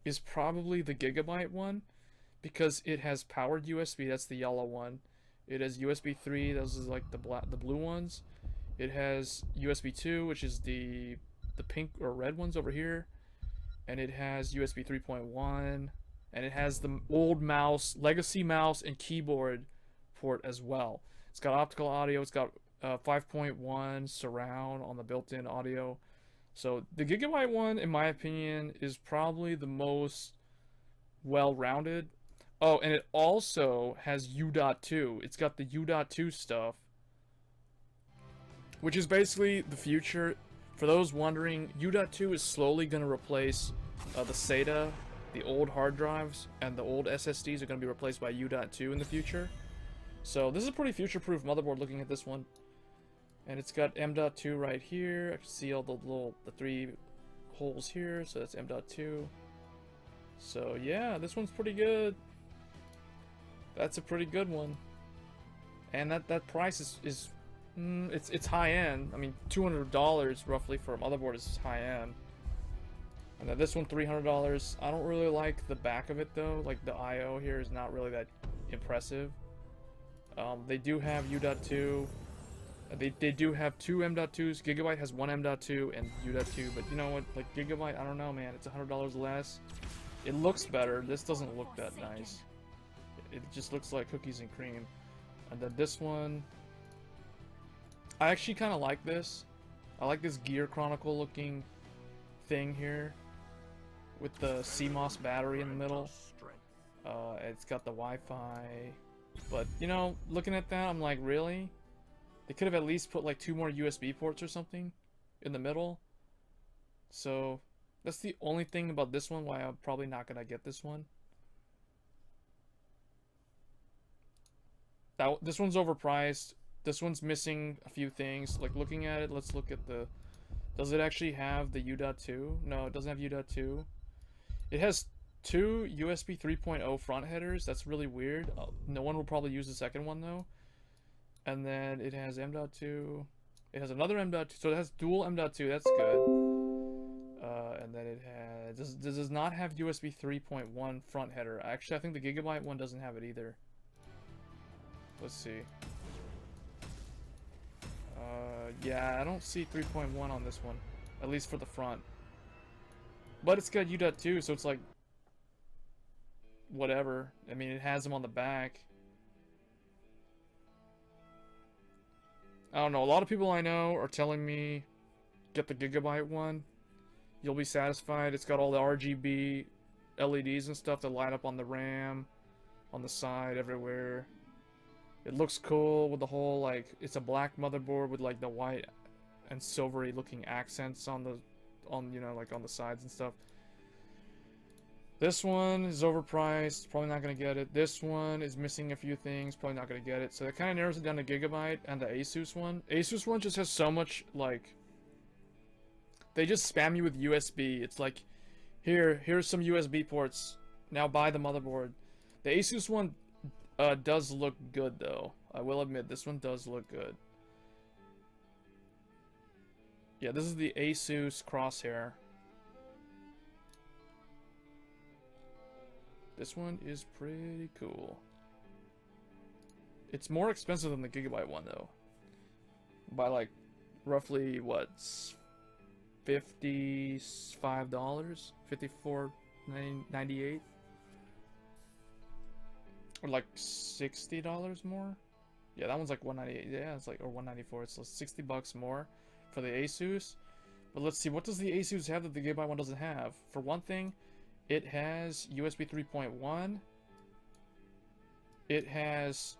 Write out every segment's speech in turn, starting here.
is probably the Gigabyte one because it has powered USB. That's the yellow one. It has USB 3. Those is like the blue ones. It has USB 2, which is the pink or red ones over here, and it has USB 3.1, and it has the old mouse, legacy mouse and keyboard port as well. It's got optical audio. It's got 5.1 surround on the built-in audio. So the Gigabyte one, in my opinion, is probably the most well-rounded. Oh, and it also has U.2. It's got the U.2 stuff, which is basically the future. For those wondering, U.2 is slowly going to replace the SATA, the old hard drives, and the old SSDs are going to be replaced by U.2 in the future. So this is a pretty future-proof motherboard looking at this one. And it's got M.2 right here. I can see all the three holes here, so that's M.2. So yeah, this one's pretty good. That's a pretty good one. And that price is it's high end. I mean, $200 roughly for a motherboard is high end. And then this one, $300. I don't really like the back of it though. Like the I/O here is not really that impressive. They do have U.2. They do have two M.2s. Gigabyte has one M.2 and U.2. But you know what? Like Gigabyte, I don't know, man. It's $100 less. It looks better. This doesn't look that nice. It just looks like cookies and cream. And then this one, I actually kind of like this. I like this Gear Chronicle looking thing here with the CMOS battery in the middle. It's got the Wi-Fi, but you know, looking at that, I'm like, really? They could have at least put like 2 more USB ports or something in the middle. So that's the only thing about this one why I'm probably not gonna get this one. This one's overpriced. This one's missing a few things. Like looking at it, let's look at the... Does it actually have the U.2? No, it doesn't have U.2. It has 2 USB 3.0 front headers. That's really weird. No one will probably use the second one though. And then it has M.2. It has another M.2. So it has dual M.2. That's good. And then it has... Does not have USB 3.1 front header. Actually, I think the Gigabyte one doesn't have it either. Let's see. Yeah, I don't see 3.1 on this one. At least for the front. But it's got U.2, so it's like... whatever. I mean, it has them on the back. I don't know. A lot of people I know are telling me, get the Gigabyte one. You'll be satisfied. It's got all the RGB LEDs and stuff that light up on the RAM, on the side, everywhere. It looks cool with the whole, like, it's a black motherboard with, like, the white and silvery looking accents on the, you know, like, on the sides and stuff. This one is overpriced, probably not going to get it. This one is missing a few things, probably not going to get it. So that kind of narrows it down to Gigabyte and the Asus one. Asus one just has so much, like, they just spam you with USB. It's like, here's some USB ports, now buy the motherboard. The Asus one does look good though. I will admit this one does look good. Yeah, this is the Asus Crosshair. This one is pretty cool. It's more expensive than the Gigabyte one though. By like roughly what, $55? $54.98? Or like $60 more? Yeah, that one's like $198. Yeah, it's like, or $194. It's like $60 more for the Asus. But let's see, what does the Asus have that the Gigabyte one doesn't have? For one thing, it has USB 3.1. It has...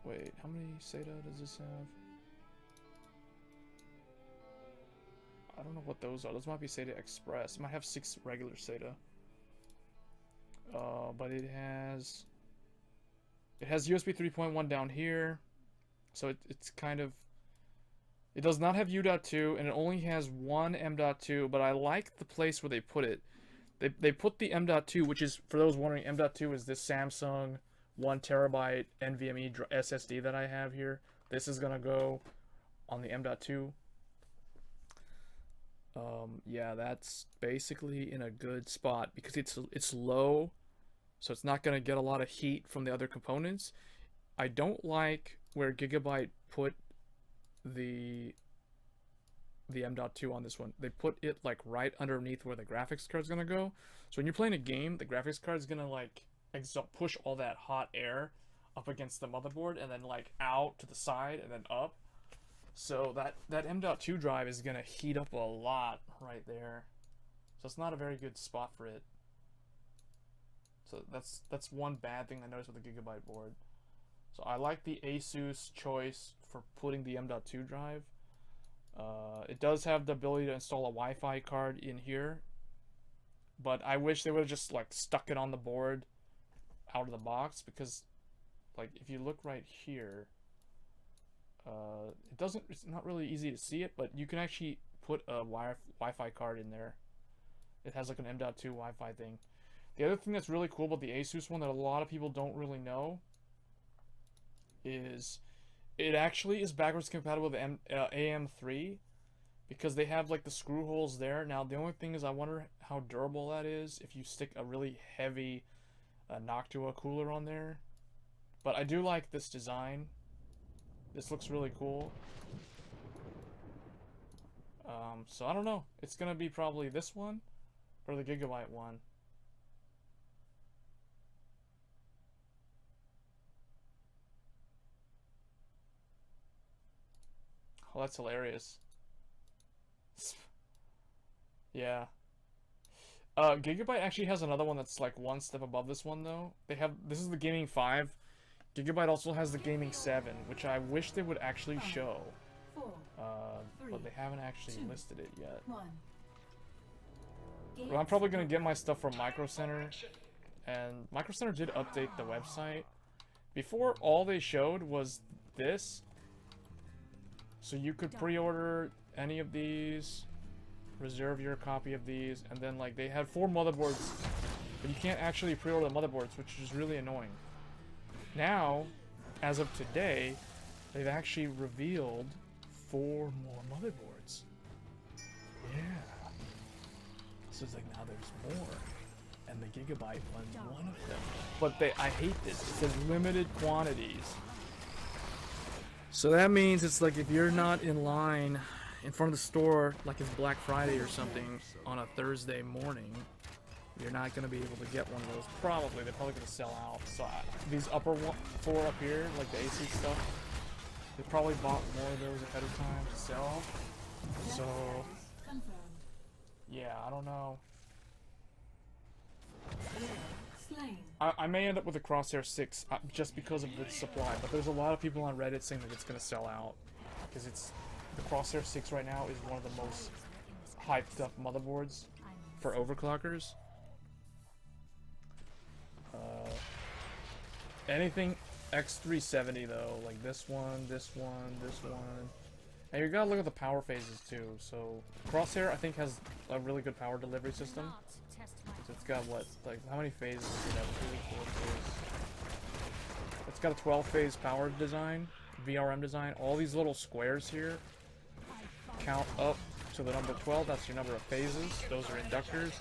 Wait, how many SATA does this have? I don't know what those are. Those might be SATA Express. It might have 6 regular SATA. But it has... It has USB 3.1 down here, so it's kind of... It does not have U.2, and it only has one M.2, but I like the place where they put it. They put the M.2, which is, for those wondering, M.2 is this Samsung 1TB NVMe SSD that I have here. This is going to go on the M.2. Yeah, that's basically in a good spot because it's low, so it's not gonna get a lot of heat from the other components. I don't like where Gigabyte put the M.2 on this one. They put it like right underneath where the graphics card's gonna go. So when you're playing a game, the graphics card's gonna like push all that hot air up against the motherboard and then like out to the side and then up. So that M.2 drive is gonna heat up a lot right there. So it's not a very good spot for it. So that's one bad thing I noticed with the Gigabyte board. So I like the Asus choice for putting the M.2 drive. It does have the ability to install a Wi-Fi card in here, but I wish they would have just like stuck it on the board out of the box, because like if you look right here, it's not really easy to see it, but you can actually put a Wi-Fi card in there. It has like an M.2 Wi-Fi thing. The other thing that's really cool about the Asus one that a lot of people don't really know is it actually is backwards compatible with AM3, because they have like the screw holes there. Now the only thing is I wonder how durable that is if you stick a really heavy Noctua cooler on there. But I do like this design. This looks really cool. So I don't know. It's gonna be probably this one or the Gigabyte one. Oh, that's hilarious. Yeah. Gigabyte actually has another one that's like one step above this one though. This is the Gaming 5. Gigabyte also has the Gaming 7, which I wish they would actually show. But they haven't actually listed it yet. Well, I'm probably gonna get my stuff from Micro Center, and Micro Center did update the website. Before, all they showed was this. So you could pre-order any of these, reserve your copy of these, and then like they had 4 motherboards, but you can't actually pre-order the motherboards, which is really annoying. Now, as of today, they've actually revealed 4 more motherboards. Yeah. So it's like now there's more. And the Gigabyte one's one of them. But I hate this. It says limited quantities. So that means it's like if you're not in line in front of the store, like it's Black Friday or something, on a Thursday morning, you're not going to be able to get one of those. Probably. They're probably going to sell out. So these upper 4 up here, like the AC stuff, they probably bought more of those ahead of time to sell. So, yeah, I don't know. I may end up with a Crosshair 6 just because of the supply, but there's a lot of people on Reddit saying that it's going to sell out, because the Crosshair 6 right now is one of the most hyped up motherboards for overclockers. Anything X370 though, like this one, this one, this one. And you gotta look at the power phases too. So Crosshair I think has a really good power delivery system. So it's got what, like how many phases does it have? 2, 4 phases. It's got a 12-phase power design, VRM design. All these little squares here count up to the number 12. That's your number of phases. Those are inductors.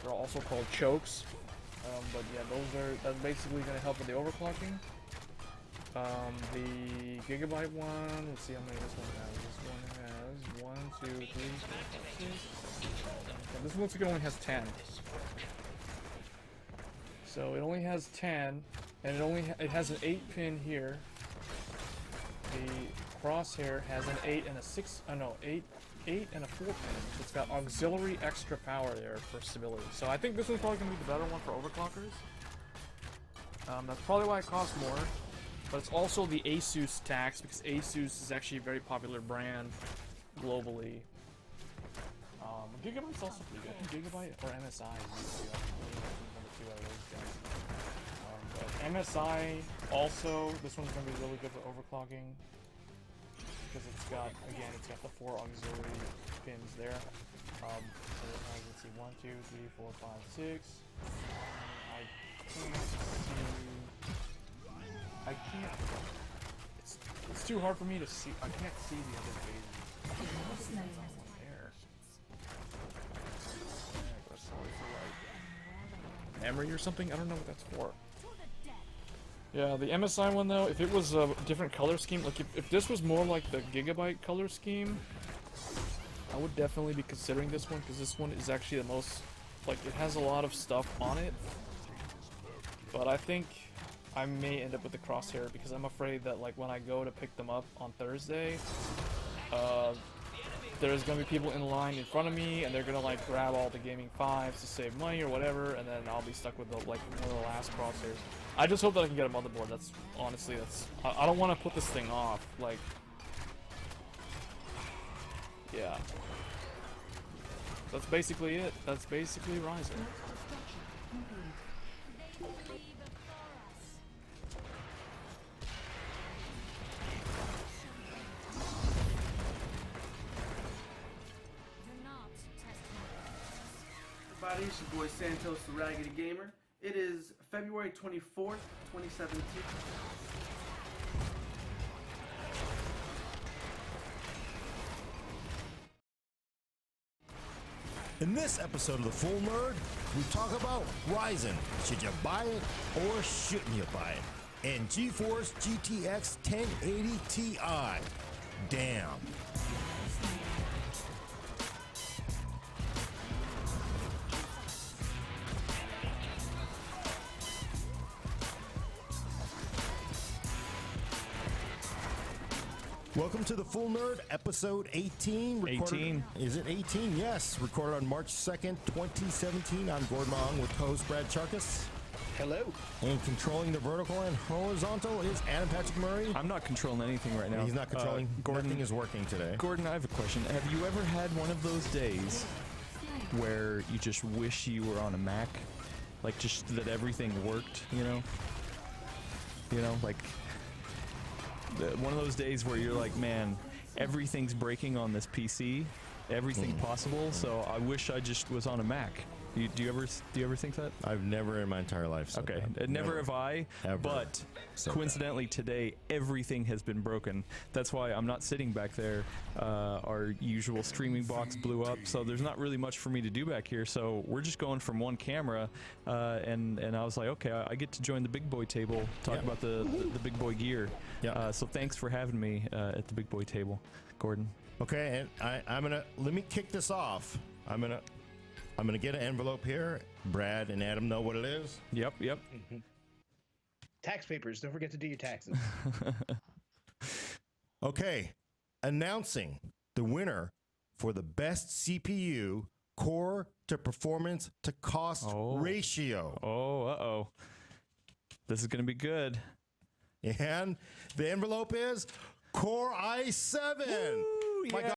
They're also called chokes. But yeah, that's basically going to help with the overclocking. The Gigabyte one, let's see how many this one has. This one has 1, 2, 3, 4, 5, 6. And this one looks like it only has 10. So it only has 10, and it has an 8-pin here. The Crosshair has an 8 and a 6. Oh no, 8 and a 4-pin. It's got auxiliary extra power there for stability. So I think this one's probably going to be the better one for overclockers. That's probably why it costs more. But it's also the Asus tax, because Asus is actually a very popular brand globally. Gigabyte's also pretty good. Gigabyte or MSI is number 2 out of those guys. But MSI also, this one's going to be really good for overclocking, because it's got the 4 auxiliary pins there. So it has, let's see, 1, 2, 3, 4, 5, 6. I can't. It's too hard for me to see. I can't see the other phases. There. memory or something. I don't know what that's for. Yeah, the MSI one though, if it was a different color scheme, like if this was more like the Gigabyte color scheme, I would definitely be considering this one, because this one is actually the most, like, it has a lot of stuff on it. But I think I may end up with the Crosshair, because I'm afraid that, like, when I go to pick them up on Thursday, there's gonna be people in line in front of me, and they're gonna, like, grab all the gaming 5s to save money or whatever, and then I'll be stuck with, the, like, one of the last Crosshairs. I just hope that I can get a motherboard. That's, honestly, that's, I don't want to put this thing off, like, yeah. That's basically it. That's basically Ryzen. Everybody, it's your boy Santos the Raggedy Gamer. It is February 24th, 2017. In this episode of The Full Nerd, we talk about Ryzen. Should you buy it or shouldn't you buy it? And GeForce GTX 1080 Ti. Damn. Welcome to The Full Nerd, episode 18. 18. Is it 18? Yes. Recorded on March 2nd, 2017. I'm Gordon Mong with host Brad Charkis. Hello. And controlling the vertical and horizontal is Adam Patrick Murray. I'm not controlling anything right now. He's not controlling. Gordon, Nothing is working today. Gordon, I have a question. Have you ever had one of those days where you just wish you were on a Mac? Like, just that everything worked, you know? You know, like... one of those days where you're like, man, everything's breaking on this PC, everything possible, so I wish I just was on a Mac. Do you ever think that? I've never in my entire life said Okay, that. never have I, Ever but said coincidentally today everything has been broken. That's why I'm not sitting back there. Our usual streaming box blew up, so there's not really much for me to do back here, so we're just going from one camera, and I was like, okay, I get to join the big boy table, talk about the big boy gear. Yeah. So thanks for having me at the big boy table, Gordon. Okay, and I'm gonna let me kick this off. I'm gonna get an envelope here. Brad and Adam know what it is. Yep. Tax papers. Don't forget to do your taxes. Okay, announcing the winner for the best CPU core to performance to cost ratio. Oh, uh-oh. This is gonna be good. And the envelope is Core i7. Woo, My yeah. God.